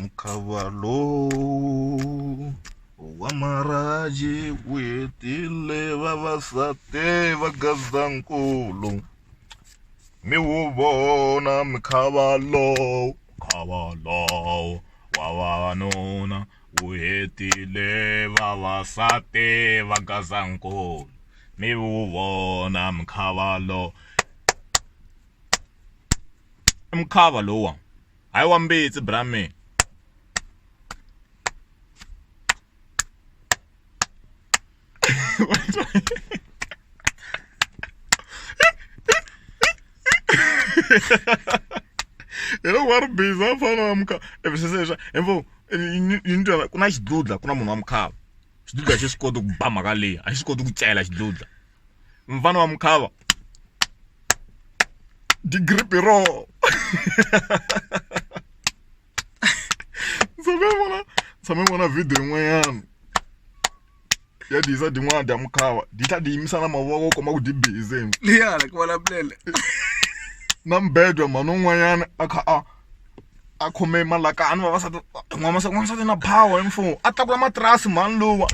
Mkhavalo wa maraji wu hetile vavasati va Gazankulu. Mi wu vona mkhavalo wa vavanuna wu hetile vavasati va Gazankulu. Mi wu vona mkhavalo. Mkhava lowa hayi wa mbitsi brame. Yena wa ribiza fana wa mkhava evisesesha emvo yintwana kuna xidludla kuna munhu wa mkhava xidludla xi swi koti ku ba mhaka leyi a xi swi koti ku cela xidludla mfana wa mkhava digripi ro tshame vona video yin'wanyana ya disa din'wana dya mkhava di tla di yimisa na mavoko komba ku di busy liyana ku vulavulele na mbedwa mhani un'wanyana a kha a khome malakani vavasati n'wansati na power hi mfumo a tlakula matirasi mhani luwa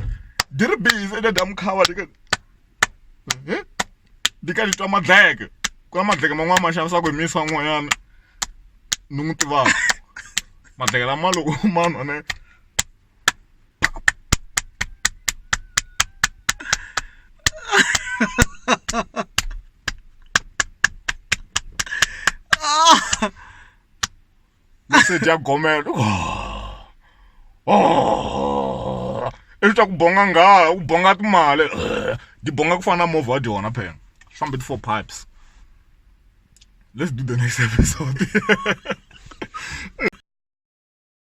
di ri busy dya mkhava di ka di twa madleke ku na madleke man'wana ma xavisaka hi misa n'wanyana ni n'wi tivaka madleke lama loko manhu ne se dya gomelo i twa ku bonga nghala ku bonga timali di bonga ku fana na movha wa dyona phela fambe ti 4 pipes. Let's do the next episode.